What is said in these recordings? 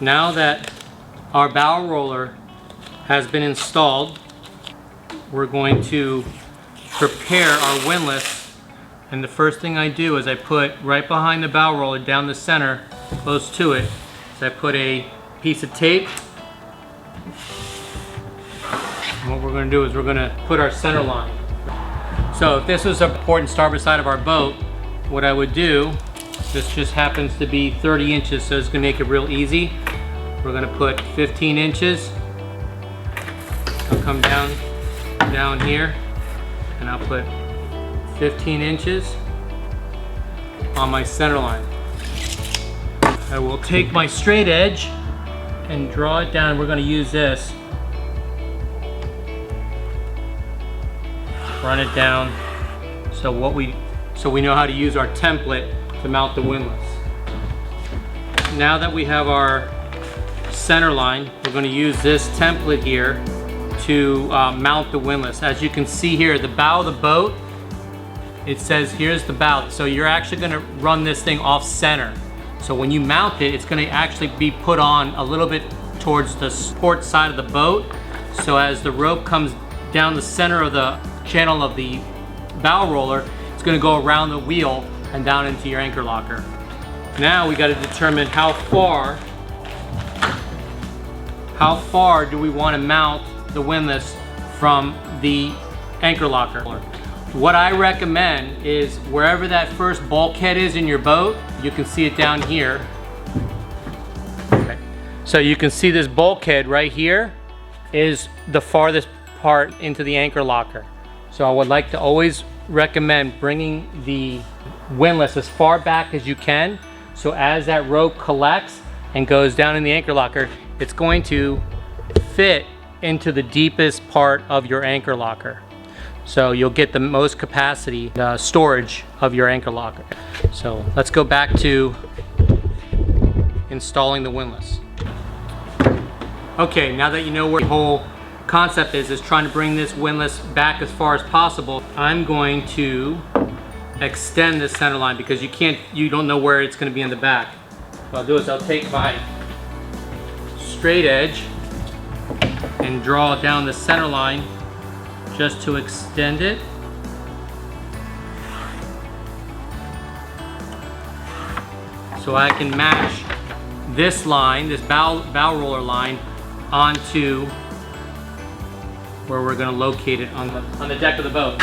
Now that our bow roller has been installed, we're going to prepare our windlass. And the first thing I do is I put right behind the bow roller, down the center, close to it, is I put a piece of tape. And what we're going to do is we're going to put our center line. So if this was a port and starboard side of our boat, what I would do, this just happens to be 30 inches, so it's going to make it real easy. We're going to put 15 inches. I'll come down here, and I'll put 15 inches on my center line. I will take my straight edge and draw it down. We're going to use this. Run it down so we know how to use our template to mount the windlass. Now that we have our center line, we're going to use this template here to mount the windlass. As you can see here, the bow of the boat, it says here's the bow. So you're actually going to run this thing off center. So when you mount it, it's going to actually be put on a little bit towards the port side of the boat. So as the rope comes down the center of the channel of the bow roller, it's going to go around the wheel and down into your anchor locker. Now we got to determine how far do we want to mount the windlass from the anchor locker. What I recommend is wherever that first bulkhead is in your boat, you can see it down here. Okay. So you can see this bulkhead right here is the farthest part into the anchor locker. So I would like to always recommend bringing the windlass as far back as you can, so as that rope collects and goes down in the anchor locker, it's going to fit into the deepest part of your anchor locker. So you'll get the most capacity, storage of your anchor locker. So let's go back to installing the windlass. Okay, now that you know where the whole concept is trying to bring this windlass back as far as possible, I'm going to extend this center line because you don't know where it's going to be in the back. What I'll do is I'll take my straight edge and draw down the center line just to extend it. So I can match this line, this bow roller line, onto where we're going to locate it on the deck of the boat.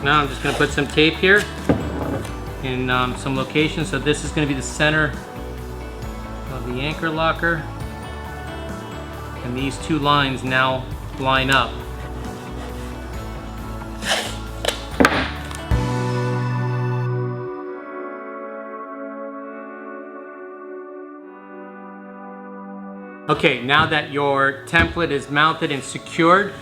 Now I'm just going to put some tape here in some locations. So this is going to be the center of the anchor locker, and these two lines now line up. Okay, now that your template is mounted and secured,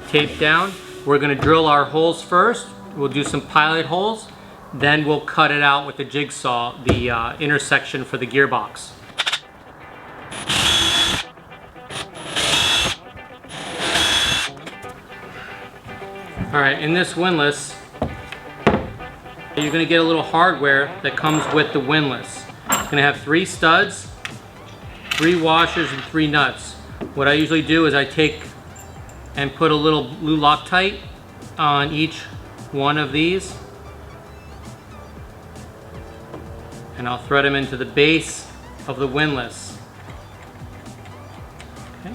taped down, we're going to drill our holes first. We'll do some pilot holes, then we'll cut it out with the jigsaw, the intersection for the gearbox. Alright, in this windlass, you're going to get a little hardware that comes with the windlass. It's going to have 3 studs, 3 washers, and 3 nuts. What I usually do is I take and put a little blue Loctite on each one of these, and I'll thread them into the base of the windlass. Okay.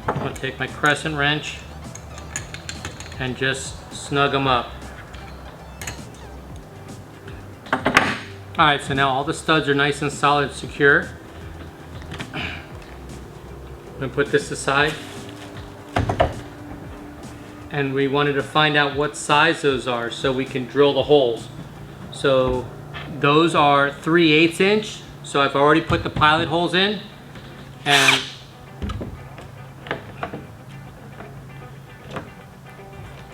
I'm going to take my crescent wrench and just snug them up. Alright, so now all the studs are nice and solid and secure. I'm going to put this aside. And we wanted to find out what size those are so we can drill the holes. So those are 3/8 inch. So I've already put the pilot holes in. And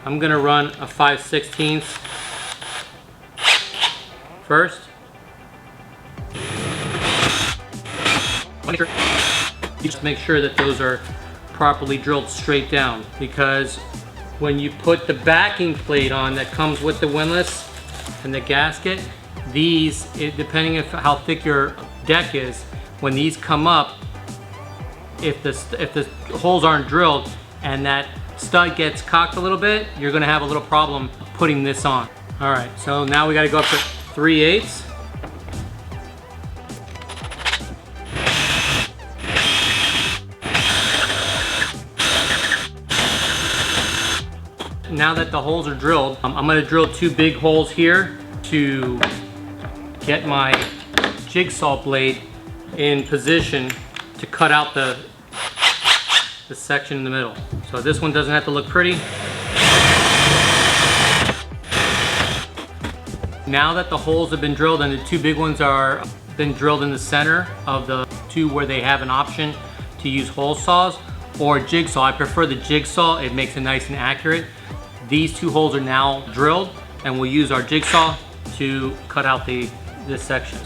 I'm going to run a 5/16 first. Just make sure that those are properly drilled straight down, because when you put the backing plate on that comes with the windlass and the gasket, these, depending on how thick your deck is, when these come up, if the holes aren't drilled and that stud gets cocked a little bit, you're gonna have a little problem putting this on. All right, so now we gotta go up to 3/8. Now that the holes are drilled, I'm gonna drill 2 big holes here to get my jigsaw blade in position to cut out the section in the middle. So this one doesn't have to look pretty. Now that the holes have been drilled and the 2 big ones are been drilled in the center of the 2 where they have an option to use hole saws or jigsaw, I prefer the jigsaw, it makes it nice and accurate. These 2 holes are now drilled and we'll use our jigsaw to cut out this section.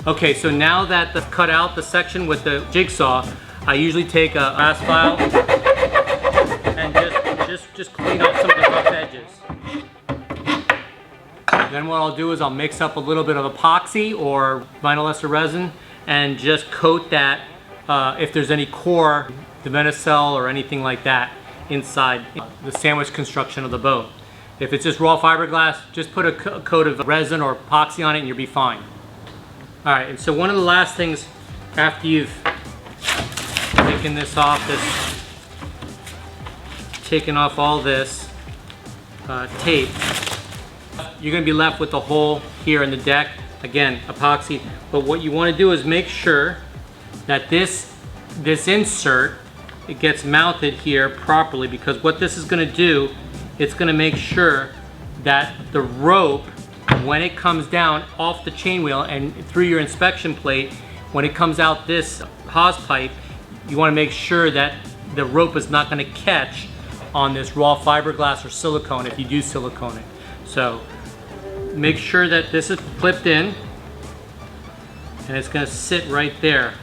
Okay, so now that I've cut out the section with the jigsaw, I usually take a brass file and just clean off some of the rough edges. Then what I'll do is I'll mix up a little bit of epoxy or vinyl ester resin and just coat that if there's any core, the Venicell or anything like that inside the sandwich construction of the boat. If it's just raw fiberglass, just put a coat of resin or epoxy on it and you'll be fine. All right, and so one of the last things after you've taken this off, taken off all this tape, you're gonna be left with the hole here in the deck. Again, epoxy, but what you wanna do is make sure that this insert, it gets mounted here properly, because what this is gonna do, it's gonna make sure that the rope, when it comes down off the chain wheel and through your inspection plate, when it comes out this hose pipe, you want to make sure that the rope is not going to catch on this raw fiberglass or silicone if you do silicone it. So make sure that this is clipped in and it's going to sit right there.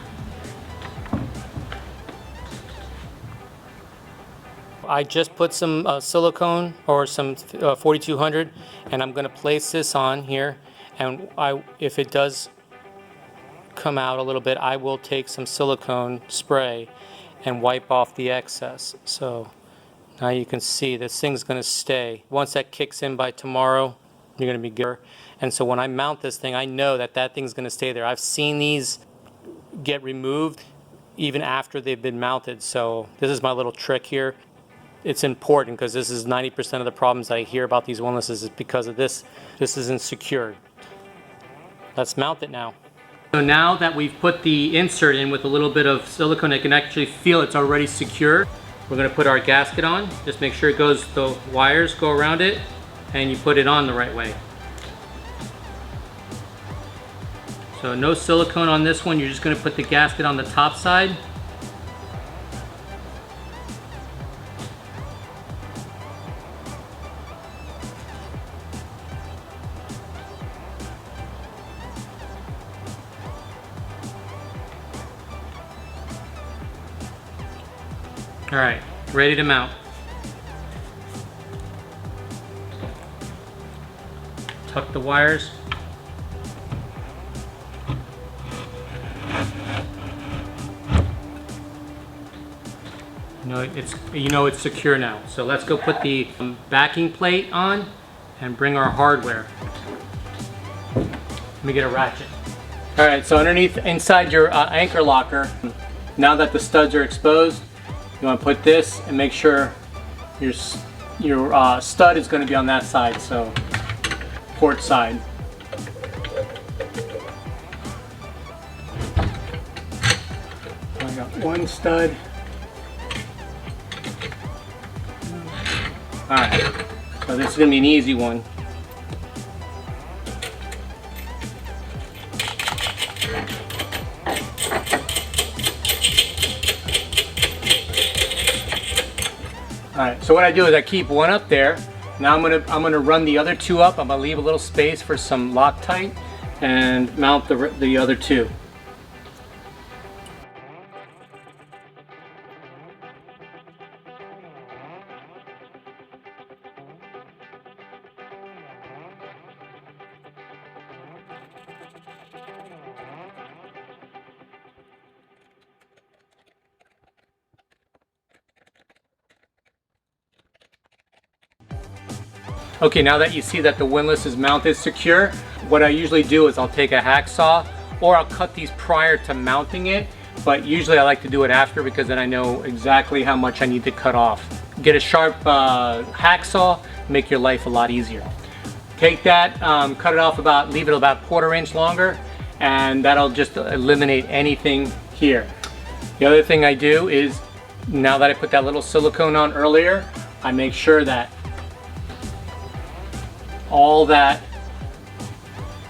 I just put some silicone or some 4200 and I'm going to place this on here, and if it does come out a little bit, I will take some silicone spray and wipe off the excess. So now you can see this thing's going to stay. Once that kicks in by tomorrow, you're going to be good. And so when I mount this thing, I know that thing's going to stay there. I've seen these get removed even after they've been mounted. So this is my little trick here. It's important because this is 90% of the problems I hear about these windlasses is because of this. This isn't secured. Let's mount it now. So now that we've put the insert in with a little bit of silicone, I can actually feel it's already secure. We're going to put our gasket on. Just make sure the wires go around it and you put it on the right way. So no silicone on this one. You're just going to put the gasket on the top side. All right, ready to mount. Tuck the wires. You know it's secure now. So let's go put the backing plate on and bring our hardware. Let me get a ratchet. All right, so inside your anchor locker, now that the studs are exposed, you want to put this and make sure your stud is going to be on that side, so port side. So I got one stud. Alright, so this is going to be an easy one. Alright, so what I do is I keep one up there. Now I'm gonna run the other two up. I'm gonna leave a little space for some Loctite and mount the other two. Okay, now that you see that the windlass is mounted secure, what I usually do is I'll take a hacksaw, or I'll cut these prior to mounting it, but usually I like to do it after because then I know exactly how much I need to cut off. Get a sharp hacksaw, make your life a lot easier. Take that, cut it off leave it about 1/4 inch longer, and that'll just eliminate anything here. The other thing I do is, now that I put that little silicone on earlier, I make sure that all that,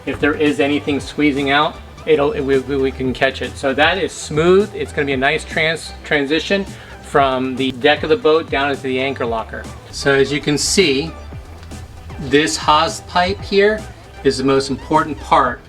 if there is anything squeezing out, we can catch it. So that is smooth. It's going to be a nice transition from the deck of the boat down into the anchor locker. So as you can see, this hose pipe here is the most important part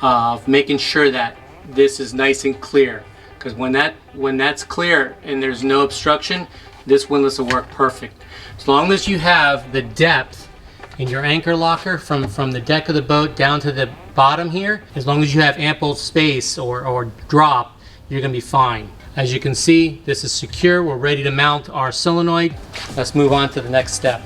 of making sure that this is nice and clear. Because when that's clear and there's no obstruction, this windlass will work perfect. As long as you have the depth in your anchor locker from the deck of the boat down to the bottom here, as long as you have ample space or drop, you're gonna be fine. As you can see, this is secure. We're ready to mount our solenoid. Let's move on to the next step.